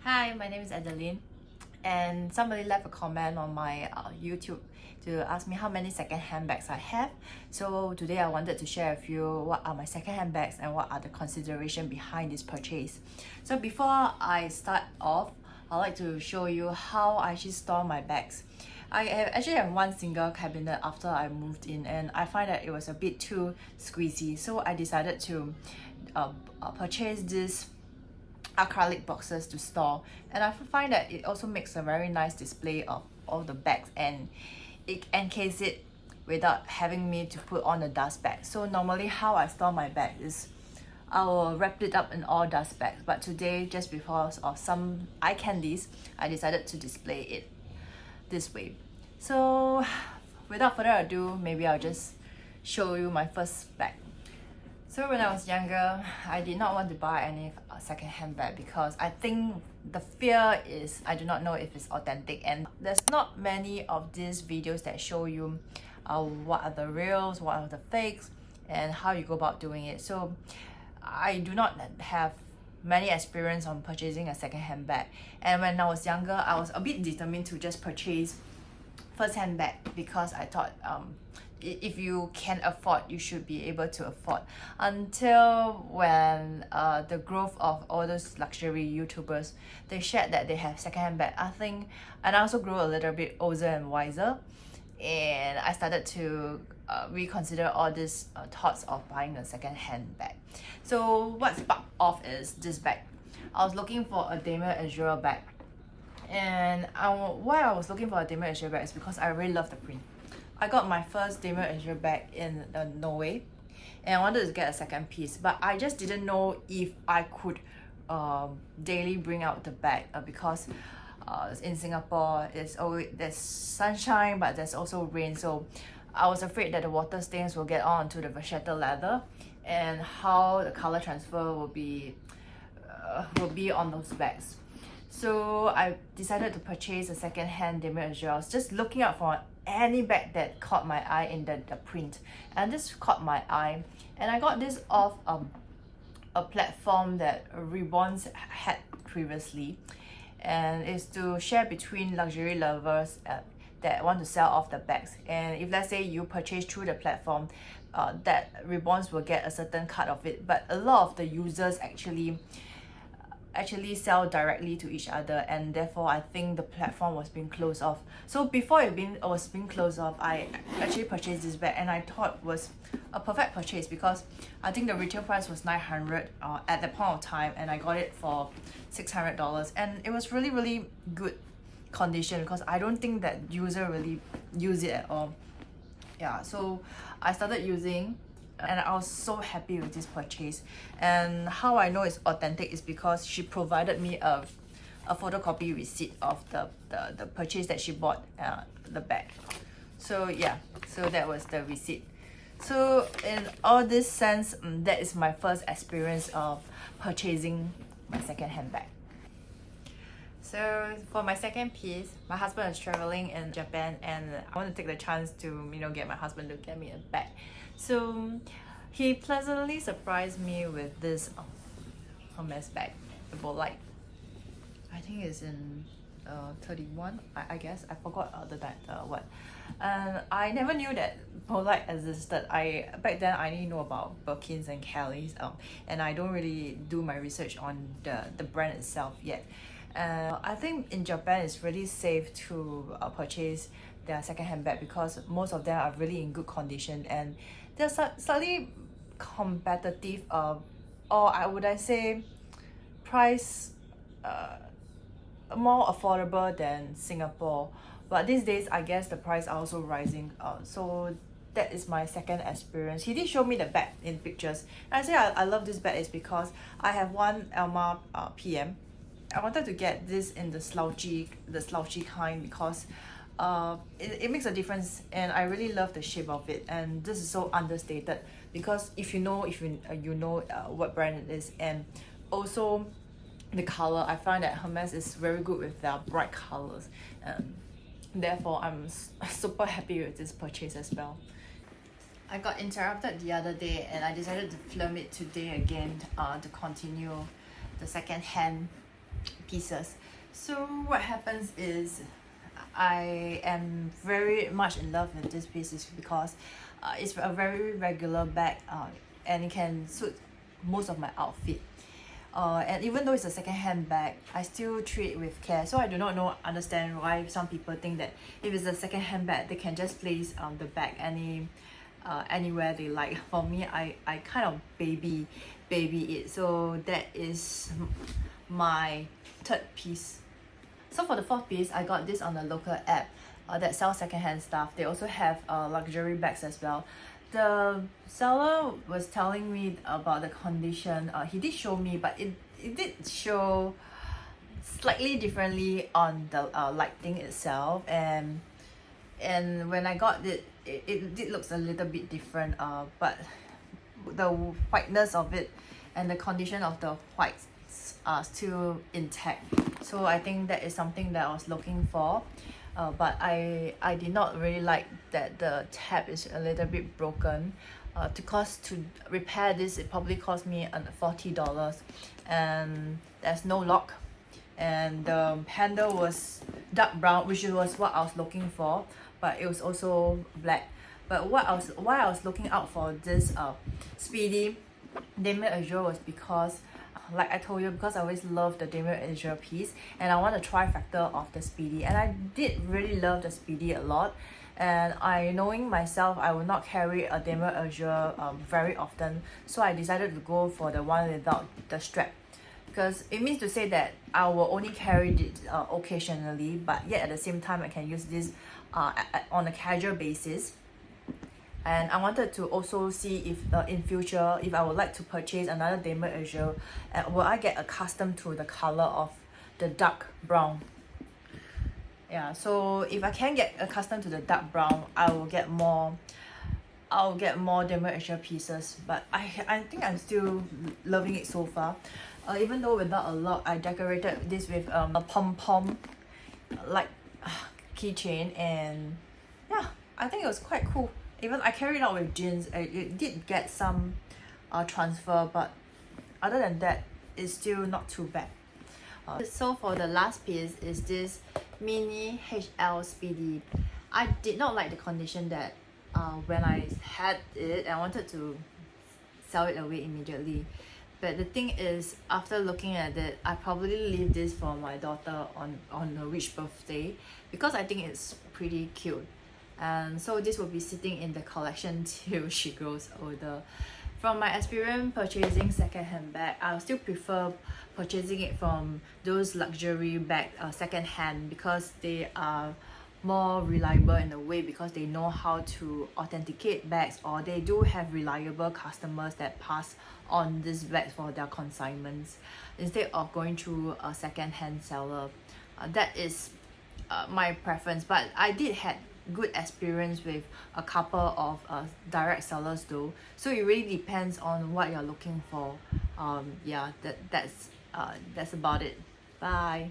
Hi, my name is Adeline, and somebody left a comment on my YouTube to ask me how many second-hand bags I have. So today I wanted to share with you what are my second-hand bags and what are the consideration behind this purchase. So before I start off, I'd like to show you how I actually store my bags. I actually have one single cabinet after I moved in, and I find that it was a bit too squeezy, so I decided to purchase this acrylic boxes to store, and I find that it also makes a very nice display of all the bags, and it encases it without having me to put on a dust bag. So normally how I store my bag is I will wrap it up in all dust bags, but today, just because of some eye candies, I decided to display it this way. So without further ado, maybe I'll just show you my first bag. So when I was younger, I did not want to buy any second-hand bag because I think the fear is I do not know if it's authentic, and there's not many of these videos that show you what are the reals, what are the fakes, and how you go about doing it. So I do not have many experience on purchasing a second-hand bag, and when I was younger, I was a bit determined to just purchase first-hand bag because I thought if you can afford, you should be able to afford. Until when the growth of all those luxury YouTubers, they shared that they have secondhand bag, I think, and I also grew a little bit older and wiser, and I started to reconsider all these thoughts of buying a second-hand bag. So what sparked off is this bag. I was looking for a Damien Azure bag, and why I was looking for a Damien Azure bag is because I really love the print. I got my first Damien Azure bag in Norway, and I wanted to get a second piece, but I just didn't know if I could daily bring out the bag because in Singapore there's sunshine, but there's also rain, so I was afraid that the water stains will get onto the vachetta leather and how the color transfer will be on those bags. So I decided to purchase a second-hand Damien Azure. I was just looking out for any bag that caught my eye in the print, and this caught my eye, and I got this off a platform that Reborns had previously, and it's to share between luxury lovers that want to sell off the bags. And if let's say you purchase through the platform, that Reborns will get a certain cut of it, but a lot of the users actually sell directly to each other, and therefore I think the platform was being closed off. So before it was being closed off, I actually purchased this bag, and I thought it was a perfect purchase because I think the retail price was 900 at that point of time, and I got it for $600, and it was really good condition because I don't think that user really use it at all. Yeah, so I started using, and I was so happy with this purchase. And how I know it's authentic is because she provided me a photocopy receipt of the purchase that she bought the bag. So yeah, so that was the receipt. So in all this sense, that is my first experience of purchasing my second-hand bag. So for my second piece, my husband is traveling in Japan, and I want to take the chance to get my husband to get me a bag. So he pleasantly surprised me with this Hermes bag, the Bolide. I think it's in 31, I guess. I forgot what. And I never knew that Bolide existed. Back then I didn't know about Birkins and Kellys, and I don't really do my research on the brand itself yet. I think in Japan it's really safe to purchase their second-hand bag because most of them are really in good condition, and they're slightly competitive, or I say price more affordable than Singapore. But these days I guess the price are also rising, so that is my second experience. He did show me the bag in pictures, and I say I love this bag is because I have one Elma PM. I wanted to get this in the slouchy kind because it makes a difference, and I really love the shape of it, and this is so understated because if you know what brand it is, and also the color. I find that Hermes is very good with their bright colors, and therefore I'm super happy with this purchase as well. I got interrupted the other day, and I decided to film it today again to continue the second hand pieces. So what happens is I am very much in love with this piece because it's a very regular bag, and it can suit most of my outfit. And even though it's a second-hand bag, I still treat it with care. So I do not understand why some people think that if it's a second-hand bag, they can just place the bag anywhere they like. For me, I kind of baby it. So that is my third piece. So for the fourth piece, I got this on the local app that sells secondhand stuff. They also have luxury bags as well. The seller was telling me about the condition. He did show me, but it did show slightly differently on the lighting itself, and when I got it, it did looks a little bit different. But the whiteness of it and the condition of the whites are still intact. So I think that is something that I was looking for. But I did not really like that the tab is a little bit broken. To repair this, it probably cost me $40, and there's no lock, and the handle was dark brown, which was what I was looking for, but it was also black. But why I was looking out for this Speedy Damier Azur was because, like I told you, because I always love the Damier Azur piece, and I want a trifecta of the Speedy, and I did really love the Speedy a lot. And knowing myself, I will not carry a Damier Azur very often, so I decided to go for the one without the strap, because it means to say that I will only carry it occasionally, but yet at the same time I can use this on a casual basis. And I wanted to also see if in future, if I would like to purchase another Damier Azur, will I get accustomed to the color of the dark brown. Yeah, so if I can get accustomed to the dark brown, I will get more Damier Azur pieces. But I think I'm still loving it so far. Even though without a lock, I decorated this with a pom-pom like keychain, and yeah, I think it was quite cool. Even I carried out with jeans. It did get some transfer, but other than that, it's still not too bad. So for the last piece is this mini HL Speedy. I did not like the condition that when I had it, I wanted to sell it away immediately. But the thing is, after looking at it, I probably leave this for my daughter on her which birthday, because I think it's pretty cute. And so this will be sitting in the collection till she grows older. From my experience purchasing second-hand bag, I'll still prefer purchasing it from those luxury bag second-hand, because they are more reliable in a way, because they know how to authenticate bags, or they do have reliable customers that pass on these bags for their consignments instead of going through a second-hand seller. That is my preference, but I did had good experience with a couple of direct sellers though, so it really depends on what you're looking for. Yeah, that's about it. Bye.